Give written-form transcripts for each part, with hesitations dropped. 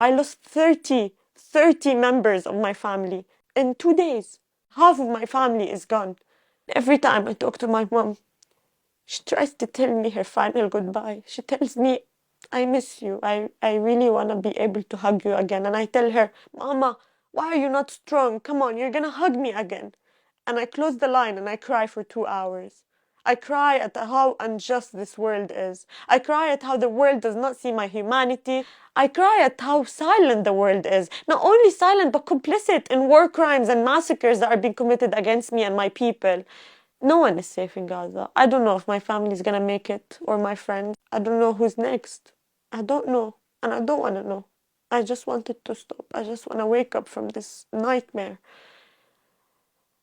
I lost 30 members of my family in 2 days. Half of my family is gone. Every time I talk to my mom, she tries to tell me her final goodbye. She tells me, I miss you. I really want to be able to hug you again. And I tell her, Mama, why are you not strong? Come on, you're going to hug me again. And I close the line and I cry for 2 hours. I cry at how unjust this world is. I cry at how the world does not see my humanity. I cry at how silent the world is. Not only silent, but complicit in war crimes and massacres that are being committed against me and my people. No one is safe in Gaza. I don't know if my family is gonna make it or my friends. I don't know who's next. I don't know. And I don't want to know. I just want it to stop. I just want to wake up from this nightmare.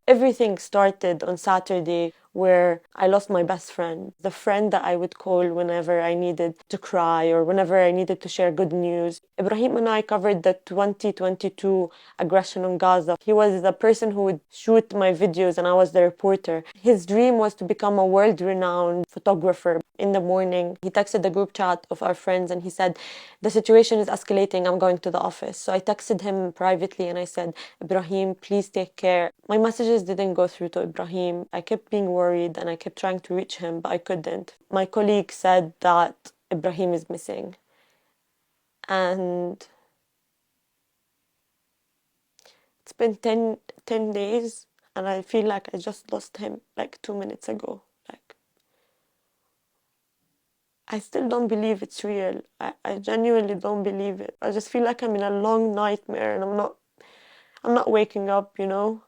Everything started on Saturday where I lost my best friend, the friend that I would call whenever I needed to cry or whenever I needed to share good news. Ibrahim and I covered the 2022 aggression on Gaza. He was the person who would shoot my videos and I was the reporter. His dream was to become a world-renowned photographer. In the morning, he texted the group chat of our friends and he said, the situation is escalating, I'm going to the office. So I texted him privately and I said, Ibrahim, please take care. My messages didn't go through to Ibrahim. I kept being worried and I kept trying to reach him, but I couldn't. My colleague said that Ibrahim is missing. And it's been 10 days and I feel like I just lost him like 2 minutes ago. I still don't believe it's real. I genuinely don't believe it. I just feel like I'm in a long nightmare and I'm not waking up, you know.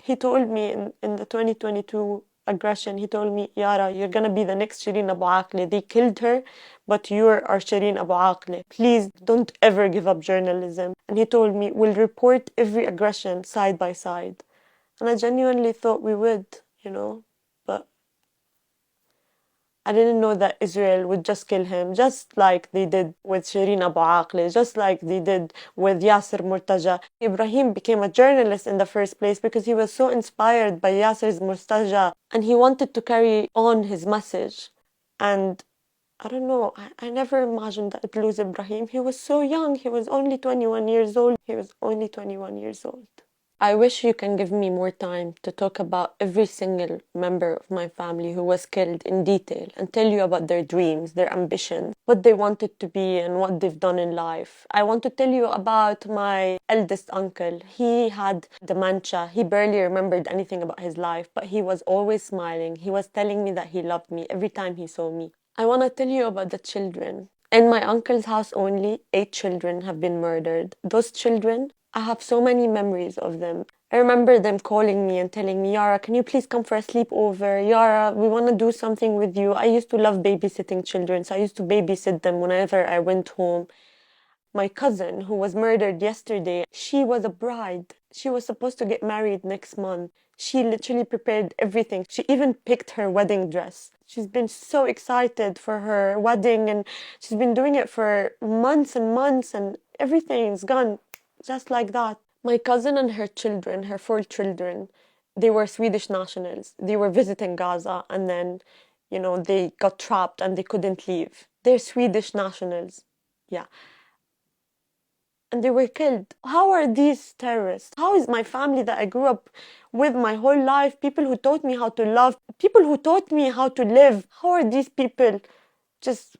He told me in the 2022 aggression, he told me, Yara, you're gonna be the next Shireen Abu Akleh. They killed her, but you're our Shireen Abu Akleh. Please don't ever give up journalism. And he told me, we'll report every aggression side by side. And I genuinely thought we would, you know, but I didn't know that Israel would just kill him, just like they did with Shireen Abu Akleh, just like they did with Yasser Murtaja. Ibrahim became a journalist in the first place because he was so inspired by Yasser's Murtaja and he wanted to carry on his message. And I don't know, I never imagined that I'd lose Ibrahim. He was so young, he was only 21 years old. He was only 21 years old. I wish you can give me more time to talk about every single member of my family who was killed in detail and tell you about their dreams, their ambitions, what they wanted to be and what they've done in life. I want to tell you about my eldest uncle. He had dementia. He barely remembered anything about his life, but he was always smiling. He was telling me that he loved me every time he saw me. I want to tell you about the children. In my uncle's house only, 8 children have been murdered. Those children, I have so many memories of them. I remember them calling me and telling me, Yara, can you please come for a sleepover? Yara, we want to do something with you. I used to love babysitting children, so I used to babysit them whenever I went home. My cousin, who was murdered yesterday, she was a bride. She was supposed to get married next month. She literally prepared everything. She even picked her wedding dress. She's been so excited for her wedding and she's been doing it for months and months and everything's gone just like that. My cousin and her children, her 4 children, they were Swedish nationals. They were visiting Gaza and then, you know, they got trapped and they couldn't leave. They're Swedish nationals. Yeah. And they were killed. How are these terrorists? How is my family that I grew up with my whole life, people who taught me how to love, people who taught me how to live, how are these people just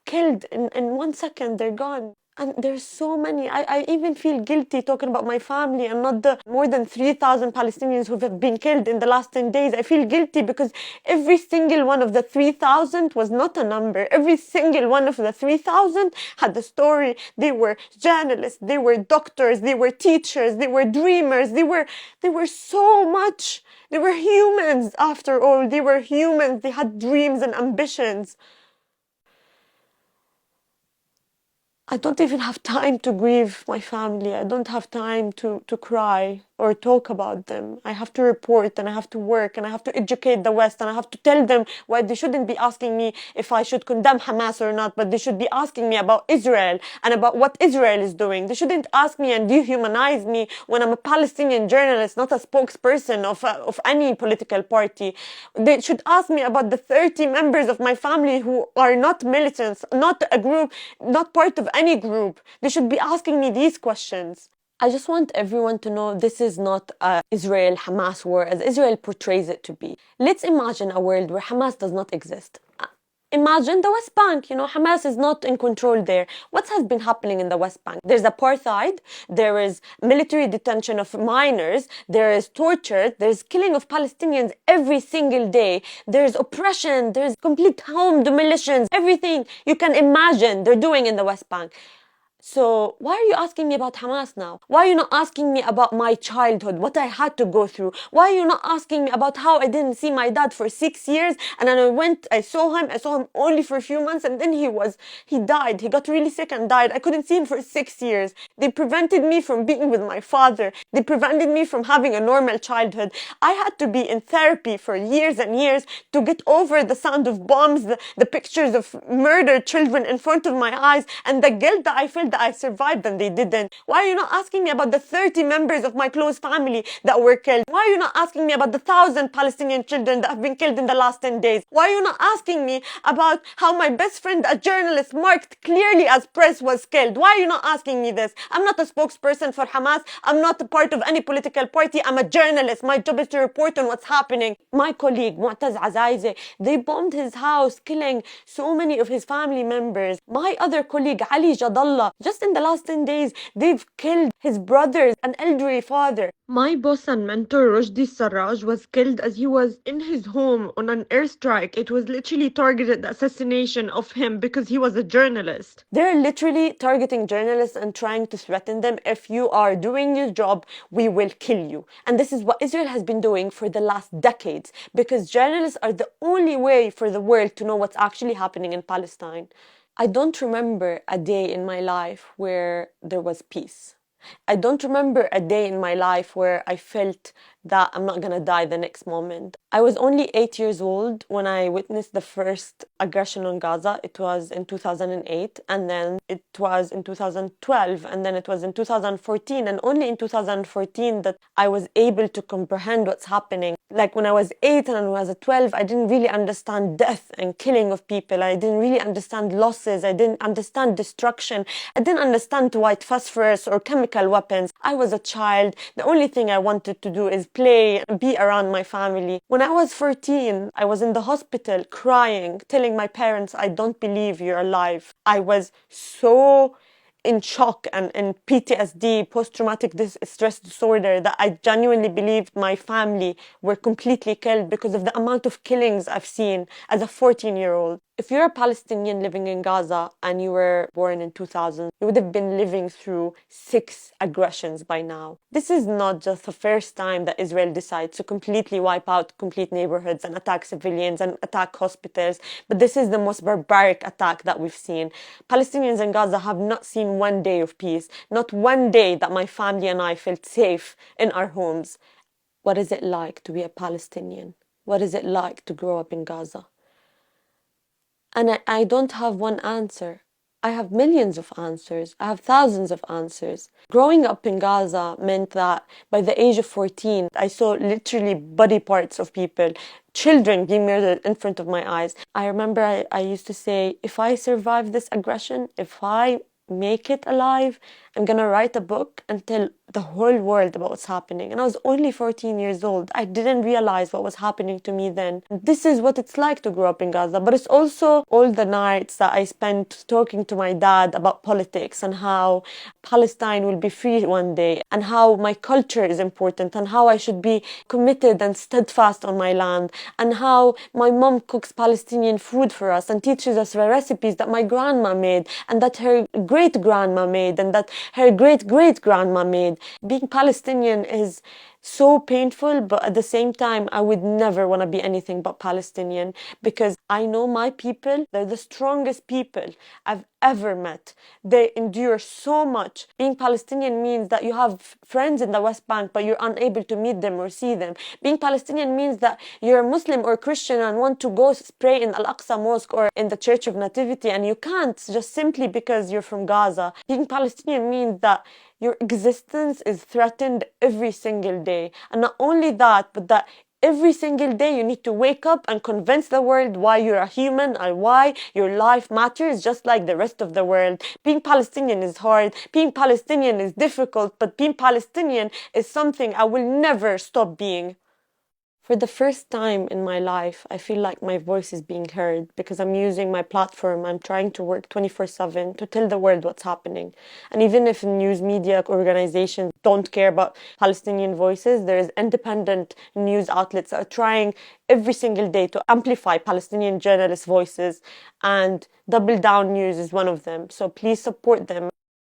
killed in 1 second? They're gone. And there's so many. I even feel guilty talking about my family and not the more than 3,000 Palestinians who have been killed in the last 10 days. I feel guilty because every single one of the 3,000 was not a number. Every single one of the 3,000 had a story. They were journalists, they were doctors, they were teachers, they were dreamers, they were so much. They were humans after all. They were humans. They had dreams and ambitions. I don't even have time to grieve my family. I don't have time to cry. or talk about them. I have to report and I have to work and I have to educate the West and I have to tell them why they shouldn't be asking me if I should condemn Hamas or not, but they should be asking me about Israel and about what Israel is doing. They shouldn't ask me and dehumanize me when I'm a Palestinian journalist, not a spokesperson of any political party. They should ask me about the 30 members of my family who are not militants, not a group, not part of any group. They should be asking me these questions. I just want everyone to know this is not a Israel-Hamas war as Israel portrays it to be. Let's imagine a world where Hamas does not exist. Imagine the West Bank, Hamas is not in control there. What has been happening in the West Bank? There's apartheid, there is military detention of minors, there is torture, there's killing of Palestinians every single day, there's oppression, there's complete home demolitions, everything you can imagine they're doing in the West Bank. So why are you asking me about Hamas now? Why are you not asking me about my childhood, what I had to go through? Why are you not asking me about how I didn't see my dad for 6 years and then I saw him only for a few months and then he died. He got really sick and died. I couldn't see him for 6 years. They prevented me from being with my father. They prevented me from having a normal childhood. I had to be in therapy for years and years to get over the sound of bombs, the pictures of murdered children in front of my eyes and the guilt that I felt that I survived and they didn't. Why are you not asking me about the 30 members of my close family that were killed? Why are you not asking me about the 1,000 Palestinian children that have been killed in the last 10 days? Why are you not asking me about how my best friend, a journalist marked clearly as press, was killed? Why are you not asking me this? I'm not a spokesperson for Hamas. I'm not a part of any political party. I'm a journalist. My job is to report on what's happening. My colleague, Mu'taz Azaize, they bombed his house, killing so many of his family members. My other colleague, Ali Jadallah, just in the last 10 days, they've killed his brother, an elderly father. My boss and mentor, Rushdie Sarraj, was killed as he was in his home on an airstrike. It was literally targeted assassination of him because he was a journalist. They're literally targeting journalists and trying to threaten them. If you are doing your job, we will kill you. And this is what Israel has been doing for the last decades because journalists are the only way for the world to know what's actually happening in Palestine. I don't remember a day in my life where there was peace. I don't remember a day in my life where I felt that I'm not gonna die the next moment. I was only 8 years old when I witnessed the first aggression on Gaza. It was in 2008, and then it was in 2012, and then it was in 2014, and only in 2014 that I was able to comprehend what's happening. Like when I was 8 and when I was 12, I didn't really understand death and killing of people. I didn't really understand losses. I didn't understand destruction. I didn't understand white phosphorus or chemical weapons. I was a child. The only thing I wanted to do is play and be around my family. When I was 14, I was in the hospital crying, telling my parents, I don't believe you're alive. I was so in shock and in PTSD, post-traumatic stress disorder, that I genuinely believed my family were completely killed because of the amount of killings I've seen as a 14-year-old. If you're a Palestinian living in Gaza and you were born in 2000, you would have been living through 6 aggressions by now. This is not just the first time that Israel decides to completely wipe out complete neighborhoods and attack civilians and attack hospitals, but this is the most barbaric attack that we've seen. Palestinians in Gaza have not seen one day of peace, not one day that my family and I felt safe in our homes. What is it like to be a Palestinian? What is it like to grow up in Gaza? And I don't have one answer. I have millions of answers. I have thousands of answers. Growing up in Gaza meant that by the age of 14, I saw literally body parts of people, children being murdered in front of my eyes. I remember I used to say, if I survive this aggression, if I make it alive, I'm gonna write a book and tell the whole world about what's happening. And I was only 14 years old. I didn't realize what was happening to me then. This is what it's like to grow up in Gaza. But it's also all the nights that I spent talking to my dad about politics and how Palestine will be free one day and how my culture is important and how I should be committed and steadfast on my land and how my mom cooks Palestinian food for us and teaches us the recipes that my grandma made and that her great-grandma made and that her great-great-grandma made. Being Palestinian is so painful, but at the same time, I would never want to be anything but Palestinian because I know my people, they're the strongest people I've ever met. They endure so much. Being Palestinian means that you have friends in the West Bank, but you're unable to meet them or see them. Being Palestinian means that you're a Muslim or Christian and want to go pray in Al Aqsa Mosque or in the Church of Nativity, and you can't just simply because you're from Gaza. Being Palestinian means that your existence is threatened every single day. And not only that, but that every single day you need to wake up and convince the world why you're a human and why your life matters just like the rest of the world. Being Palestinian is hard. Being Palestinian is difficult, but being Palestinian is something I will never stop being. For the first time in my life, I feel like my voice is being heard because I'm using my platform. I'm trying to work 24/7 to tell the world what's happening. And even if news media organizations don't care about Palestinian voices, there is independent news outlets that are trying every single day to amplify Palestinian journalists' voices, and Double Down News is one of them. So please support them.